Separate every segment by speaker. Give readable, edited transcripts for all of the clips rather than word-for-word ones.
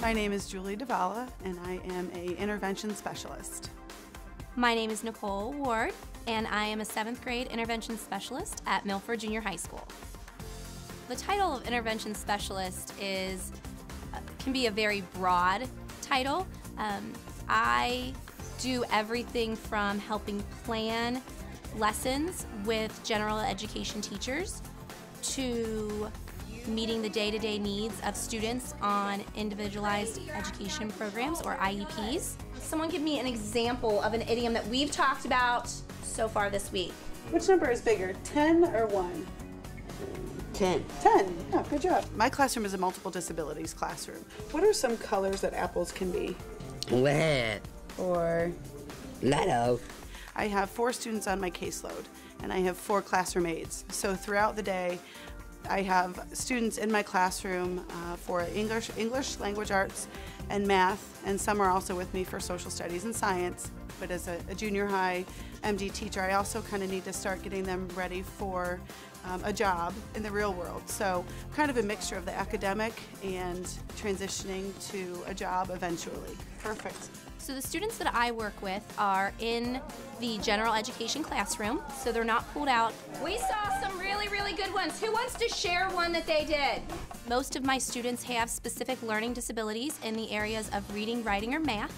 Speaker 1: My name is Julie Davala, and I am an intervention specialist.
Speaker 2: My name is Nicole Ward, and I am a 7th grade intervention specialist at Milford Junior High School. The title of intervention specialist can be a very broad title. I do everything from helping plan lessons with general education teachers to meeting the day-to-day needs of students on individualized education programs, or IEPs. Someone give me an example of an idiom that we've talked about so far this week.
Speaker 1: Which number is bigger, 10 or 1?
Speaker 3: 10.
Speaker 1: 10. Oh, good job. My classroom is a multiple disabilities classroom. What are some colors that apples can be?
Speaker 3: Red.
Speaker 1: Or?
Speaker 3: Lotto.
Speaker 1: I have 4 students on my caseload, and I have 4 classroom aides. So throughout the day, I have students in my classroom for English, language arts, and math, and some are also with me for social studies and science. But as a junior high MD teacher, I also kind of need to start getting them ready for a job in the real world. So kind of a mixture of the academic and transitioning to a job eventually. Perfect.
Speaker 2: So the students that I work with are in the general education classroom, so they're not pulled out. We saw some really, really good ones. Who wants to share one that they did? Most of my students have specific learning disabilities in the areas of reading, writing, or math.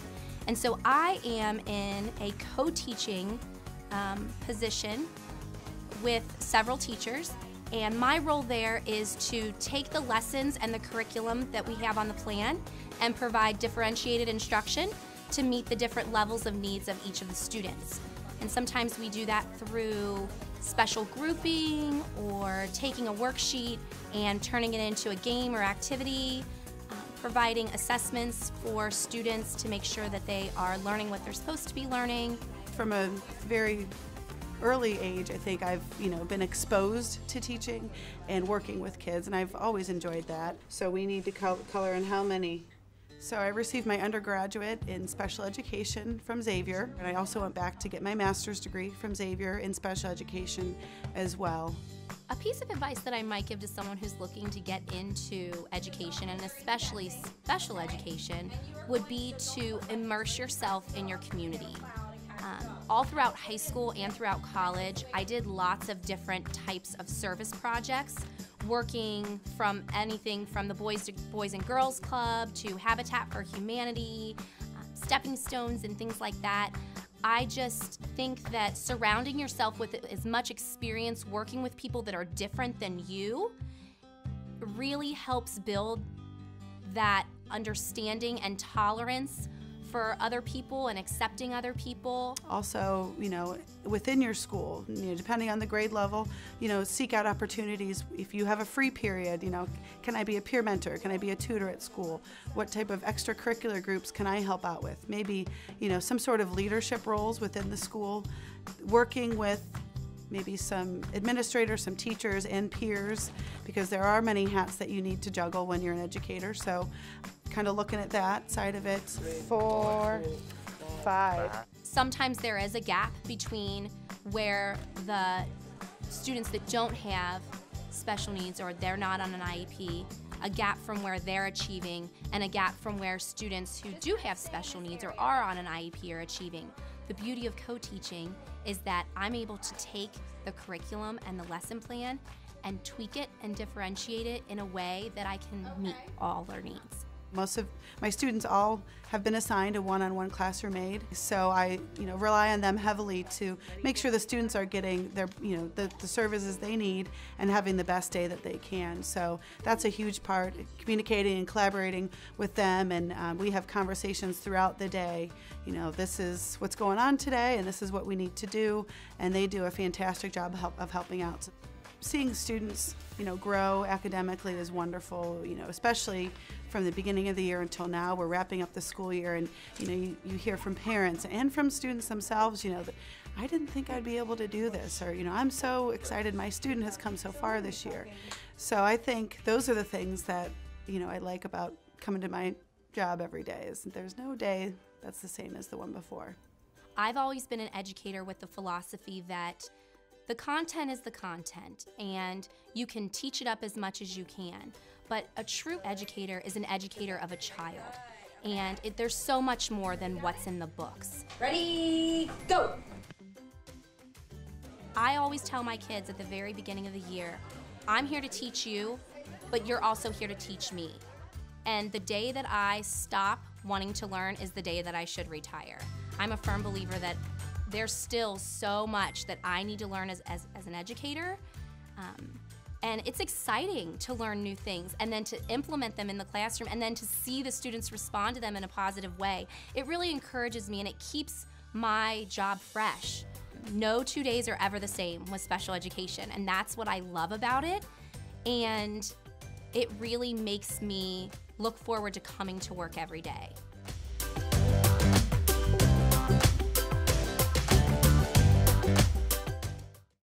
Speaker 2: And so I am in a co-teaching position with several teachers, and my role there is to take the lessons and the curriculum that we have on the plan and provide differentiated instruction to meet the different levels of needs of each of the students. And sometimes we do that through special grouping or taking a worksheet and turning it into a game or activity, providing assessments for students to make sure that they are learning what they're supposed to be learning.
Speaker 1: From a very early age, I think I've been exposed to teaching and working with kids, and I've always enjoyed that. So we need to color in how many? So I received my undergraduate in special education from Xavier, and I also went back to get my master's degree from Xavier in special education as well.
Speaker 2: A piece of advice that I might give to someone who's looking to get into education, and especially special education, would be to immerse yourself in your community. All throughout high school and throughout college, I did lots of different types of service projects, working from anything from the Boys and Girls Club to Habitat for Humanity, stepping stones and things like that. I just think that surrounding yourself with as much experience working with people that are different than you really helps build that understanding and tolerance for other people and accepting other people.
Speaker 1: Also, within your school, depending on the grade level, seek out opportunities. If you have a free period, can I be a peer mentor? Can I be a tutor at school? What type of extracurricular groups can I help out with? Maybe, some sort of leadership roles within the school, working with maybe some administrators, some teachers, and peers, because there are many hats that you need to juggle when you're an educator. So kind of looking at that side of it. 4, 5.
Speaker 2: Sometimes there is a gap between where the students that don't have special needs or they're not on an IEP, a gap from where they're achieving, and a gap from where students who do have special needs or are on an IEP are achieving. The beauty of co-teaching is that I'm able to take the curriculum and the lesson plan and tweak it and differentiate it in a way that I can meet all their needs.
Speaker 1: Most of my students all have been assigned a one-on-one classroom aide, so I rely on them heavily to make sure the students are getting their the services they need and having the best day that they can. So that's a huge part, communicating and collaborating with them, and we have conversations throughout the day. This is what's going on today and this is what we need to do, and they do a fantastic job of helping out. Seeing students, grow academically is wonderful, especially from the beginning of the year until now. We're wrapping up the school year, and you hear from parents and from students themselves, that I didn't think I'd be able to do this, or I'm so excited my student has come so far this year. So I think those are the things that I like about coming to my job every day. Is there's no day that's the same as the one before.
Speaker 2: I've always been an educator with the philosophy that the content is the content, and you can teach it up as much as you can. but a true educator is an educator of a child. And there's so much more than what's in the books.
Speaker 4: Ready, go!
Speaker 2: I always tell my kids at the very beginning of the year, I'm here to teach you, but you're also here to teach me. And the day that I stop wanting to learn is the day that I should retire. I'm a firm believer that there's still so much that I need to learn as an educator. And it's exciting to learn new things and then to implement them in the classroom and then to see the students respond to them in a positive way. It really encourages me and it keeps my job fresh. No 2 days are ever the same with special education, and that's what I love about it. And it really makes me look forward to coming to work every day.